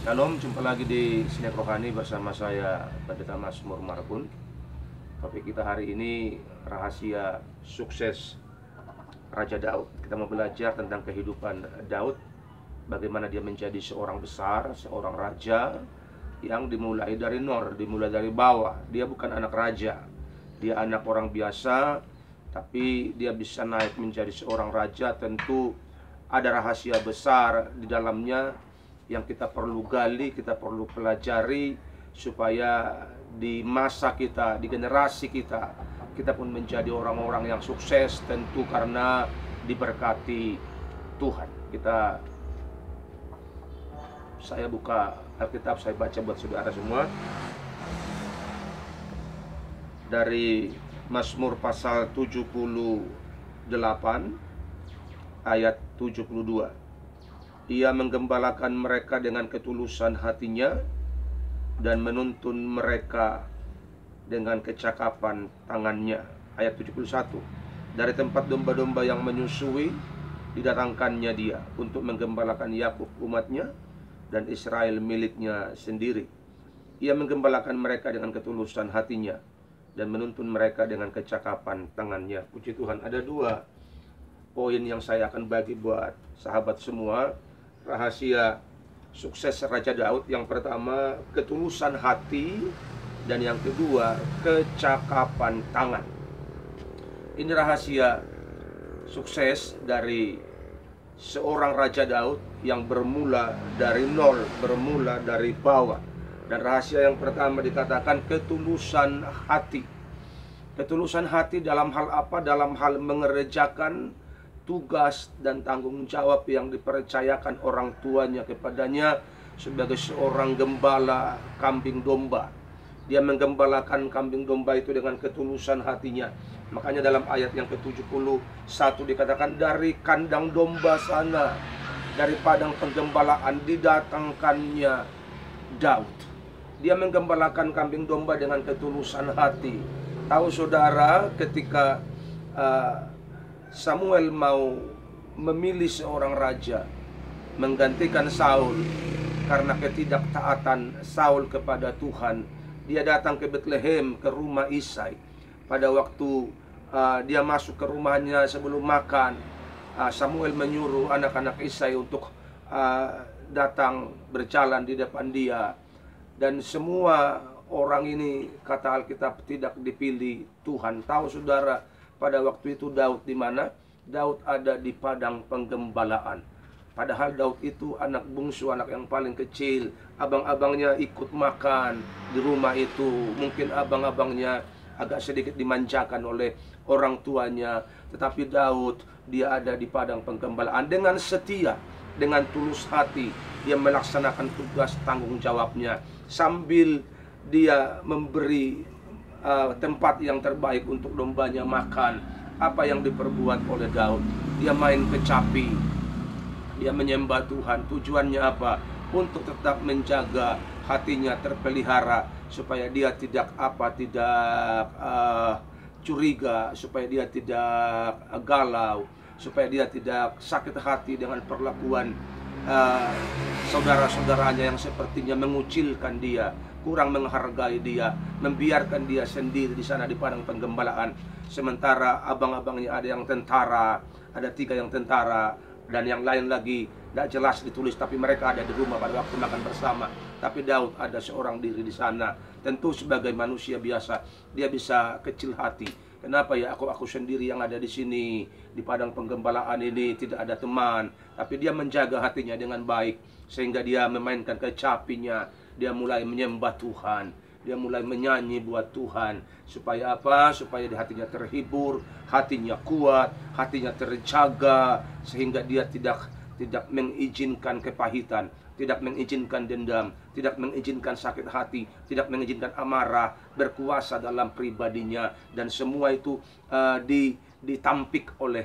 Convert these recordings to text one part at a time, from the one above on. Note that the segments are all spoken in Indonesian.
Shalom, jumpa lagi di Sinek Rohani bersama saya Pendeta Mazmur Marbun. Topik kita hari ini rahasia sukses Raja Daud. Kita mau belajar tentang kehidupan Daud, bagaimana dia menjadi seorang besar, seorang raja yang dimulai dari nol, dimulai dari bawah. Dia bukan anak raja, dia anak orang biasa, tapi dia bisa naik menjadi seorang raja. Tentu ada rahasia besar di dalamnya yang kita perlu gali, kita perlu pelajari, supaya di masa kita, di generasi kita, kita pun menjadi orang-orang yang sukses, tentu karena diberkati Tuhan. Saya buka Alkitab, saya baca buat saudara semua dari Mazmur pasal 78 ayat 72. Ia menggembalakan mereka dengan ketulusan hatinya dan menuntun mereka dengan kecakapan tangannya. Ayat 71. Dari tempat domba-domba yang menyusui didatangkannya dia untuk menggembalakan Yakub umatnya dan Israel miliknya sendiri. Ia menggembalakan mereka dengan ketulusan hatinya dan menuntun mereka dengan kecakapan tangannya. Puji Tuhan. Ada dua poin yang saya akan bagi buat sahabat semua. Rahasia sukses Raja Daud, yang pertama ketulusan hati, dan yang kedua kecakapan tangan. Ini rahasia sukses dari seorang Raja Daud yang bermula dari nol, bermula dari bawah. Dan rahasia yang pertama dikatakan ketulusan hati. Ketulusan hati dalam hal apa? Dalam hal mengerjakan tugas dan tanggung jawab yang dipercayakan orang tuanya kepadanya sebagai seorang gembala kambing domba. Dia menggembalakan kambing domba itu dengan ketulusan hatinya. Makanya dalam ayat yang ke-71 dikatakan, dari kandang domba sana, dari padang penggembalaan didatangkannya Daud. Dia menggembalakan kambing domba dengan ketulusan hati. Tahu saudara, ketika Samuel mau memilih seorang raja menggantikan Saul karena ketidaktaatan Saul kepada Tuhan, dia datang ke Bethlehem, ke rumah Isai. Pada waktu dia masuk ke rumahnya sebelum makan, Samuel menyuruh anak-anak Isai untuk datang berjalan di depan dia. Dan semua orang ini, kata Alkitab, tidak dipilih Tuhan. Tahu saudara, pada waktu itu Daud di mana? Daud ada di padang penggembalaan. Padahal Daud itu anak bungsu, anak yang paling kecil. Abang-abangnya ikut makan di rumah itu. Mungkin abang-abangnya agak sedikit dimanjakan oleh orang tuanya. Tetapi Daud, dia ada di padang penggembalaan dengan setia, dengan tulus hati. Dia melaksanakan tugas tanggung jawabnya sambil dia memberi tempat yang terbaik untuk dombanya makan. Apa yang diperbuat oleh Daud? Dia main kecapi, dia menyembah Tuhan. Tujuannya apa? Untuk tetap menjaga hatinya terpelihara, supaya dia tidak curiga, supaya dia tidak galau, supaya dia tidak sakit hati dengan perlakuan saudara-saudaranya yang sepertinya mengucilkan dia, kurang menghargai dia, membiarkan dia sendiri di sana di padang penggembalaan. Sementara abang-abangnya ada yang tentara, ada 3 yang tentara, dan yang lain lagi tidak jelas ditulis, tapi mereka ada di rumah pada waktu makan bersama. Tapi Daud ada seorang diri di sana. Tentu sebagai manusia biasa, dia bisa kecil hati. Kenapa ya aku sendiri yang ada di sini, di padang penggembalaan ini, tidak ada teman. Tapi dia menjaga hatinya dengan baik, sehingga dia memainkan kecapinya. Dia mulai menyembah Tuhan, dia mulai menyanyi buat Tuhan. Supaya apa? Supaya di hatinya terhibur, hatinya kuat, hatinya terjaga, sehingga dia tidak mengizinkan kepahitan, tidak mengizinkan dendam, tidak mengizinkan sakit hati, tidak mengizinkan amarah berkuasa dalam pribadinya. Dan semua itu ditampik oleh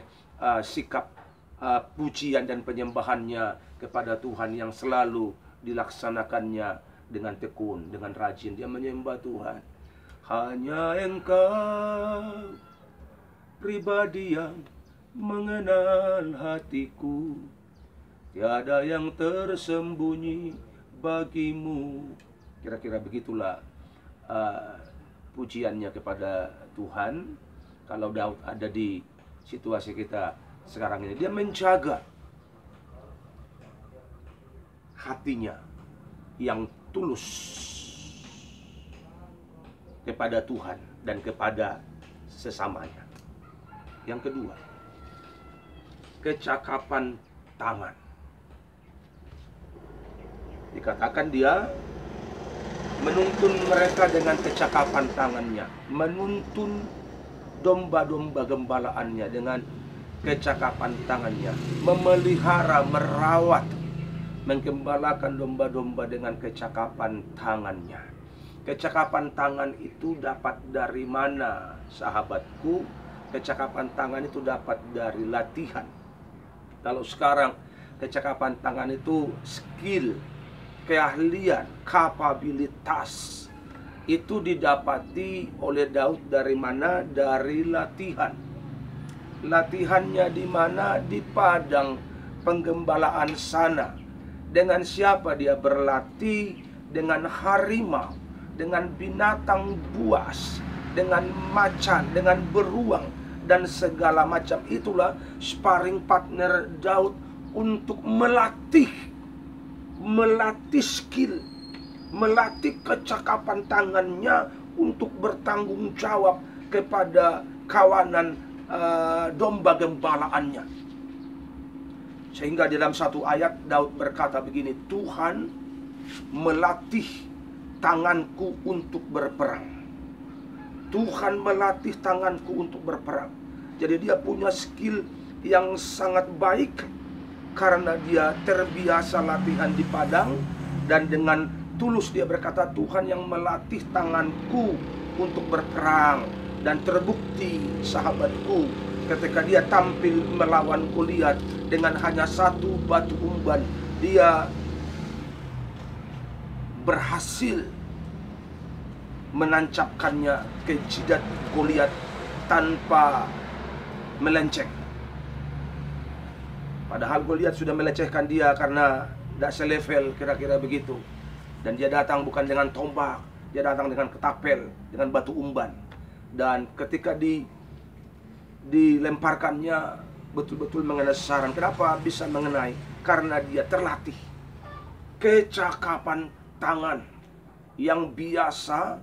sikap pujian dan penyembahannya kepada Tuhan yang selalu dilaksanakannya dengan tekun, dengan rajin. Dia menyembah Tuhan. Hanya Engkau pribadi yang mengenal hatiku, tiada yang tersembunyi bagimu. Kira-kira begitulah pujiannya kepada Tuhan. Kalau Daud ada di situasi kita sekarang ini, dia menjaga hatinya yang tulus kepada Tuhan dan kepada sesamanya. Yang kedua, kecakapan tangan. Dikatakan dia menuntun mereka dengan kecakapan tangannya, menuntun domba-domba gembalaannya dengan kecakapan tangannya, memelihara, merawat, menggembalakan domba-domba dengan kecakapan tangannya. Kecakapan tangan itu dapat dari mana, sahabatku? Kecakapan tangan itu dapat dari latihan. Kalau sekarang kecakapan tangan itu skill, keahlian, kapabilitas. Itu didapati oleh Daud dari mana? Dari latihan. Latihannya di mana? Di padang penggembalaan sana. Dengan siapa dia berlatih? Dengan harimau, dengan binatang buas, dengan macan, dengan beruang, dan segala macam. Itulah sparring partner Daud untuk melatih skill, melatih kecakapan tangannya untuk bertanggung jawab kepada kawanan domba gembalaannya. Sehingga dalam satu ayat Daud berkata begini, Tuhan melatih tanganku untuk berperang. Tuhan melatih tanganku untuk berperang. Jadi dia punya skill yang sangat baik karena dia terbiasa latihan di padang. Dan dengan tulus dia berkata, Tuhan yang melatih tanganku untuk berperang. Dan terbukti, sahabatku, ketika dia tampil melawan Goliat dengan hanya satu batu umban, dia berhasil menancapkannya ke jidat Goliat tanpa melenceng. Padahal Goliat sudah melecehkan dia karena tidak selevel, kira-kira begitu. Dan dia datang bukan dengan tombak, dia datang dengan ketapel, dengan batu umban. Dan ketika dilemparkannya, betul-betul mengenai sasaran. Kenapa bisa mengenai? Karena dia terlatih. Kecakapan tangan yang biasa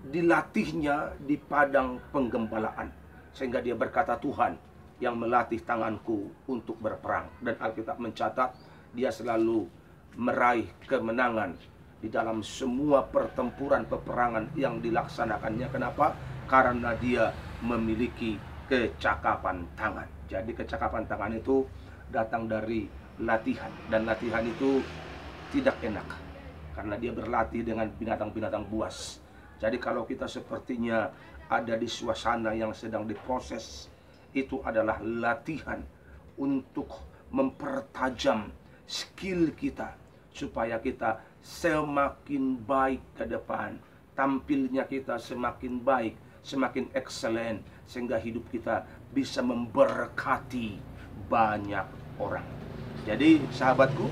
dilatihnya di padang penggembalaan. Sehingga dia berkata, Tuhan yang melatih tanganku untuk berperang. Dan Alkitab mencatat dia selalu meraih kemenangan di dalam semua pertempuran peperangan yang dilaksanakannya. Kenapa? Karena dia memiliki kecakapan tangan. Jadi kecakapan tangan itu datang dari latihan. Dan latihan itu tidak enak karena dia berlatih dengan binatang-binatang buas. Jadi kalau kita sepertinya ada di suasana yang sedang diproses, itu adalah latihan untuk mempertajam skill kita supaya kita semakin baik ke depan. Tampilnya kita semakin baik, semakin excellent, sehingga hidup kita bisa memberkati banyak orang. Jadi sahabatku,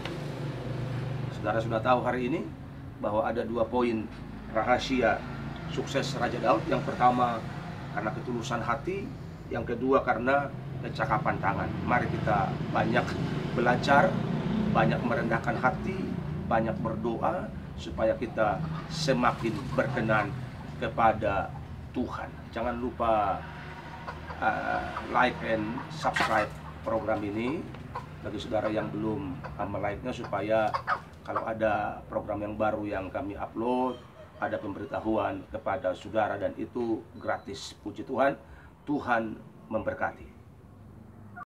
saudara sudah tahu hari ini bahwa ada 2 poin rahasia sukses Raja Daud. Yang pertama karena ketulusan hati, yang kedua karena kecakapan tangan. Mari kita banyak belajar, banyak merendahkan hati, banyak berdoa supaya kita semakin berkenan kepada Tuhan. Jangan lupa like and subscribe program ini bagi saudara yang belum like-nya, supaya kalau ada program yang baru yang kami upload, ada pemberitahuan kepada saudara, dan itu gratis. Puji Tuhan, Tuhan memberkati.